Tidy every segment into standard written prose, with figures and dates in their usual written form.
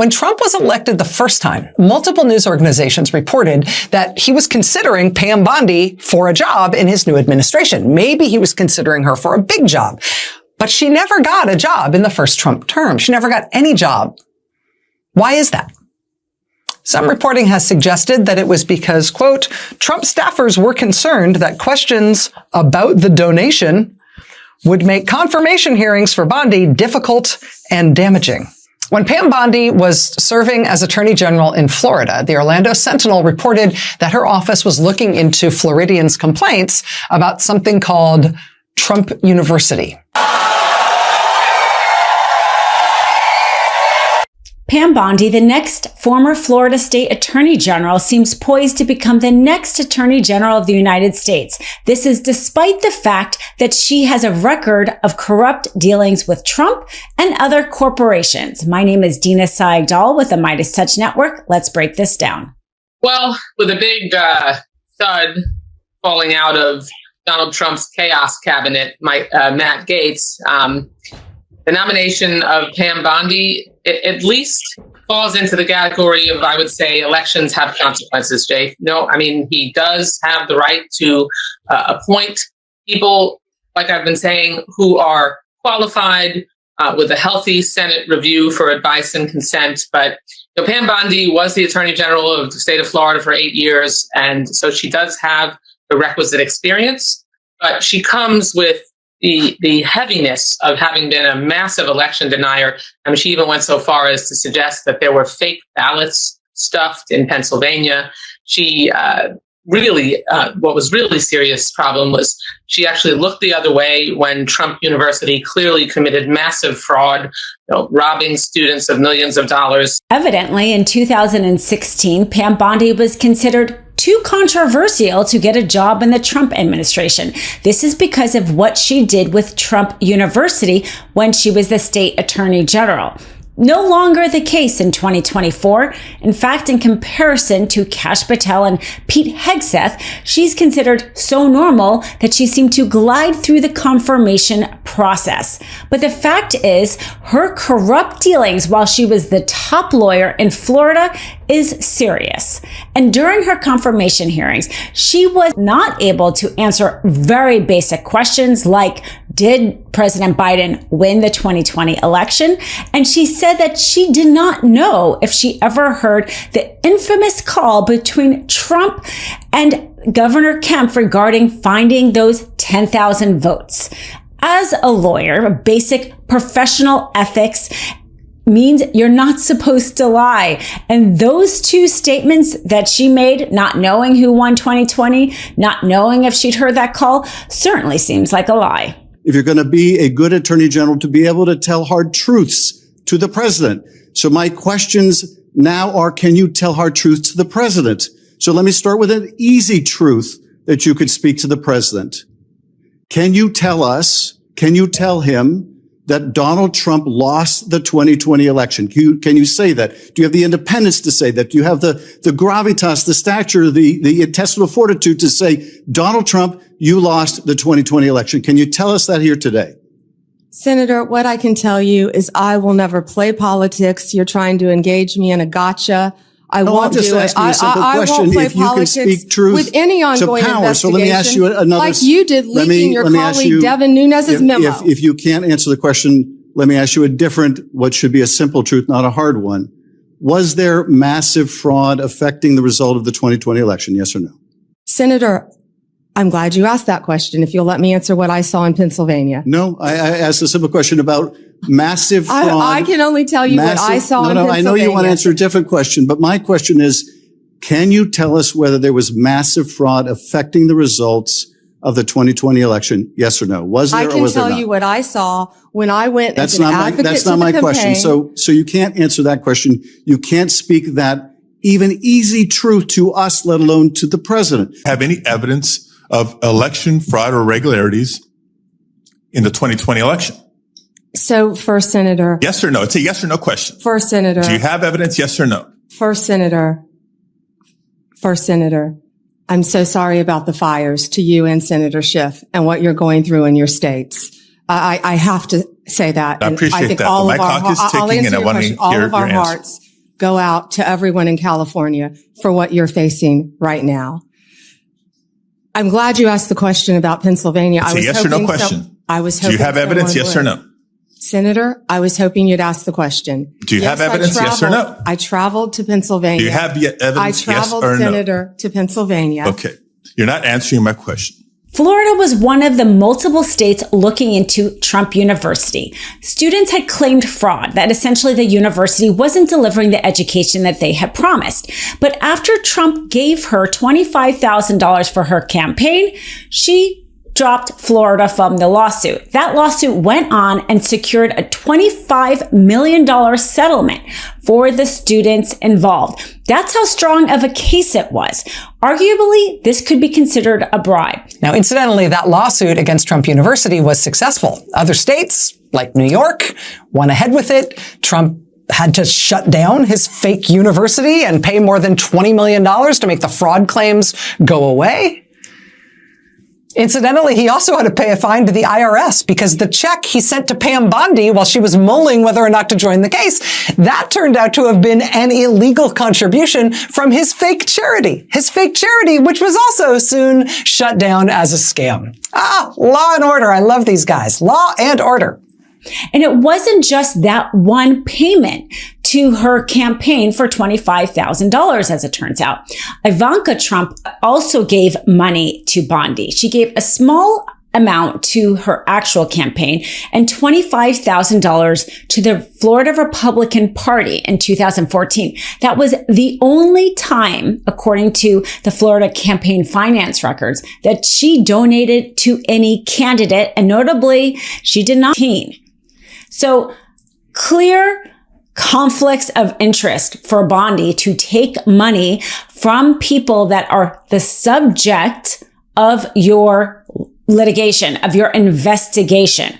When Trump was elected the first time, multiple news organizations reported that he was considering Pam Bondi for a job in his new administration. Maybe he was considering her for a big job. But she never got a job in the first Trump term. She never got any job. Why is that? Some reporting has suggested that it was because, quote, Trump staffers were concerned that questions about the donation would make confirmation hearings for Bondi difficult and damaging. When Pam Bondi was serving as Attorney General in Florida, the Orlando Sentinel reported that her office was looking into Floridians' complaints about something called Trump University. Pam Bondi, the next former Florida State Attorney General, seems poised to become the next Attorney General of the United States. This is despite the fact that she has a record of corrupt dealings with Trump and other corporations. My name is Dina Saigdal with the Midas Touch Network. Let's break this down. Well, with a big thud falling out of Donald Trump's chaos cabinet, Matt Gaetz, the nomination of Pam Bondi at least falls into the category of, I would say, elections have consequences, Jay. No, I mean, he does have the right to appoint people, like I've been saying, who are qualified with a healthy Senate review for advice and consent. But Pam Bondi was the Attorney General of the state of Florida for 8 years, and so she does have the requisite experience, but she comes with the heaviness of having been a massive election denier. I mean, she even went so far as to suggest that there were fake ballots stuffed in Pennsylvania. She what was really serious problem was she actually looked the other way when Trump University clearly committed massive fraud, robbing students of millions of dollars. Evidently, in 2016, Pam Bondi was considered too controversial to get a job in the Trump administration. This is because of what she did with Trump University when she was the state attorney general. No longer the case in 2024. In fact, in comparison to Kash Patel and Pete Hegseth, she's considered so normal that she seemed to glide through the confirmation process. But the fact is, her corrupt dealings while she was the top lawyer in Florida is serious. And during her confirmation hearings, she was not able to answer very basic questions like, did President Biden win the 2020 election? And she said that she did not know if she ever heard the infamous call between Trump and Governor Kemp regarding finding those 10,000 votes. As a lawyer, basic professional ethics means you're not supposed to lie. And those two statements that she made, not knowing who won 2020, not knowing if she'd heard that call, certainly seems like a lie. If you're going to be a good attorney general, to be able to tell hard truths to the president. So my questions now are, can you tell hard truths to the president? So let me start with an easy truth that you could speak to the president. Can you tell him that Donald Trump lost the 2020 election? Can you say that? Do you have the independence to say that? Do you have the gravitas, the stature, the intestinal fortitude to say, Donald Trump, you lost the 2020 election? Can you tell us that here today? Senator, what I can tell you is I will never play politics. You're trying to engage me in a gotcha. I won't do it. I won't play politics with any ongoing investigation. So let me ask you another. Like you did leaking your colleague Devin Nunes's memo. If you can't answer the question, let me ask you a different, what should be a simple truth, not a hard one. Was there massive fraud affecting the result of the 2020 election? Yes or no? Senator, I'm glad you asked that question. If you'll let me answer what I saw in Pennsylvania. No, I asked a simple question about massive fraud. I can only tell you what I saw in Pennsylvania. I know you want to answer a different question, but my question is, can you tell us whether there was massive fraud affecting the results of the 2020 election? Yes or no? Was there or was there not? I can tell you what I saw when I went as an advocate to the campaign. That's not my question. So you can't answer that question. You can't speak that even easy truth to us, let alone to the president. Have any evidence of election fraud or irregularities in the 2020 election? So, First Senator. Yes or no? It's a yes or no question. First Senator. Do you have evidence? Yes or no? First Senator. I'm so sorry about the fires to you and Senator Schiff and what you're going through in your states. I have to say that. I appreciate that. My clock is ticking and I want to hear your answer. go out to everyone in California for what you're facing right now. I'm glad you asked the question about Pennsylvania. It's a yes or no question. I was hoping. Do you have evidence? Yes or no? Senator, I was hoping you'd ask the question. Do you have evidence? Yes or no? I traveled to Pennsylvania. Do you have evidence? I traveled, yes or Senator, no? to Pennsylvania. Okay. You're not answering my question. Florida was one of the multiple states looking into Trump University. Students had claimed fraud, that essentially the university wasn't delivering the education that they had promised. But after Trump gave her $25,000 for her campaign, she dropped Florida from the lawsuit. That lawsuit went on and secured a $25 million settlement for the students involved. That's how strong of a case it was. Arguably, this could be considered a bribe. Now, incidentally, that lawsuit against Trump University was successful. Other states, like New York, went ahead with it. Trump had to shut down his fake university and pay more than $20 million to make the fraud claims go away. Incidentally, he also had to pay a fine to the IRS because the check he sent to Pam Bondi while she was mulling whether or not to join the case, that turned out to have been an illegal contribution from his fake charity. His fake charity, which was also soon shut down as a scam. Law and order. I love these guys. Law and order. And it wasn't just that one payment to her campaign for $25,000, as it turns out. Ivanka Trump also gave money to Bondi. She gave a small amount to her actual campaign and $25,000 to the Florida Republican Party in 2014. That was the only time, according to the Florida campaign finance records, that she donated to any candidate, and notably, she did not. So clear conflicts of interest for Bondi to take money from people that are the subject of your litigation, of your investigation.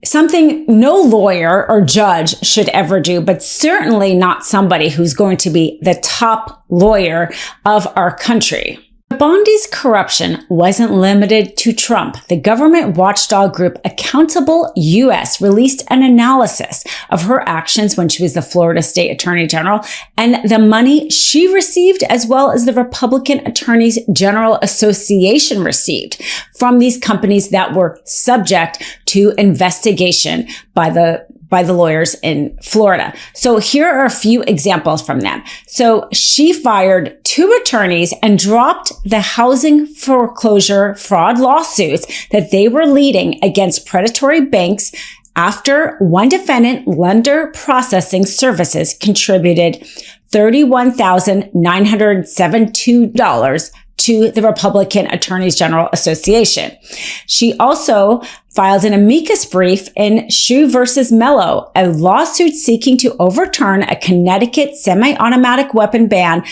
Something no lawyer or judge should ever do, but certainly not somebody who's going to be the top lawyer of our country. Bondi's corruption wasn't limited to Trump. The government watchdog group Accountable US released an analysis of her actions when she was the Florida State Attorney General and the money she received, as well as the Republican Attorneys General Association received from these companies that were subject to investigation by the lawyers in Florida. So here are a few examples from them. So she fired 2 attorneys and dropped the housing foreclosure fraud lawsuits that they were leading against predatory banks after one defendant, Lender Processing Services, contributed $31,972 to the Republican Attorneys General Association. She also filed an amicus brief in Shoe versus Mello, a lawsuit seeking to overturn a Connecticut semi-automatic weapon ban,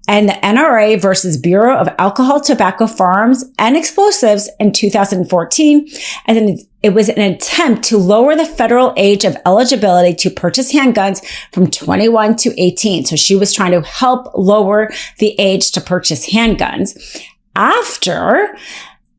and the NRA versus Bureau of Alcohol, Tobacco, Firearms, and Explosives in 2014. And then it was an attempt to lower the federal age of eligibility to purchase handguns from 21 to 18. So she was trying to help lower the age to purchase handguns after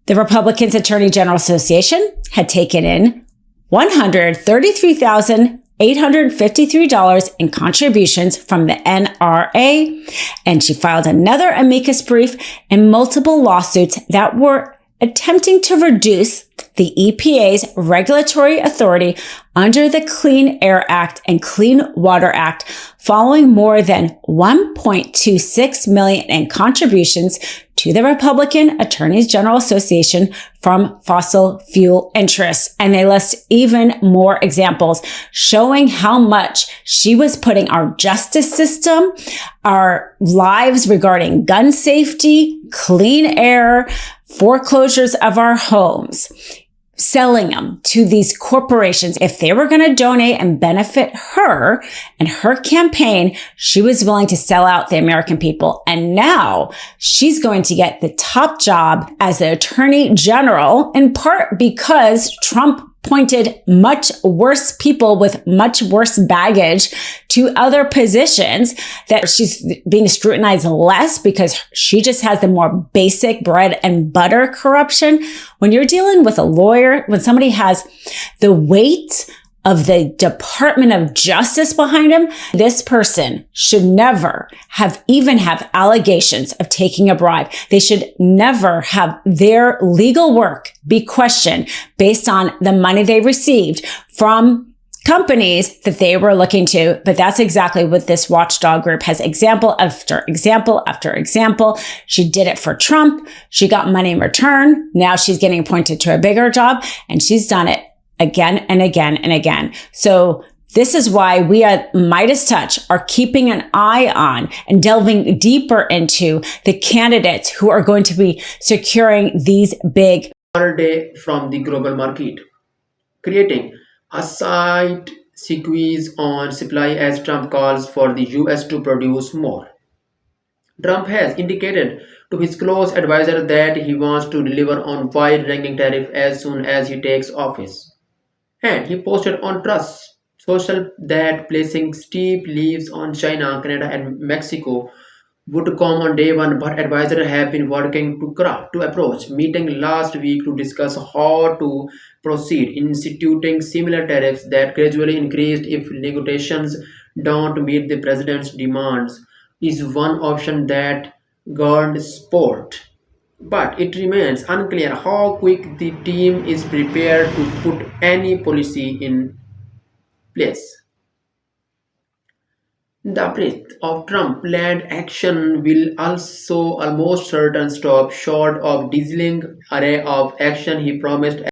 the Republicans Attorney General Association had taken in $133,853 in contributions from the NRA. And she filed another amicus brief and multiple lawsuits that were attempting to reduce the EPA's regulatory authority under the Clean Air Act and Clean Water Act, following more than $1.26 million in contributions to the Republican Attorneys General Association from fossil fuel interests. And they list even more examples showing how much she was putting our justice system, our lives regarding gun safety, clean air, foreclosures of our homes, selling them to these corporations. If they were going to donate and benefit her and her campaign, she was willing to sell out the American people. And now she's going to get the top job as the Attorney General, in part because Trump appointed much worse people with much worse baggage to other positions, that she's being scrutinized less because she just has the more basic bread and butter corruption. When you're dealing with a lawyer, when somebody has the weight of the Department of Justice behind him, this person should never even have allegations of taking a bribe. They should never have their legal work be questioned based on the money they received from companies that they were looking to. But that's exactly what this watchdog group has example after example after example. She did it for Trump. She got money in return. Now she's getting appointed to a bigger job, and she's done it again and again and again. So this is why we at Midas Touch are keeping an eye on and delving deeper into the candidates who are going to be securing these big day from the global market, creating a side squeeze on supply as Trump calls for the US to produce more. Trump has indicated to his close advisor that he wants to deliver on wide-ranging tariff as soon as he takes office. And he posted on Trust Social that placing steep leaves on China, Canada, and Mexico would come on day one, but advisors have been working to craft to approach, meeting last week to discuss how to proceed, instituting similar tariffs that gradually increased if negotiations don't meet the president's demands is one option that garnered support. But it remains unclear how quick the team is prepared to put any policy in place. The breadth of Trump planned action will also almost certain stop short of dazzling array of action he promised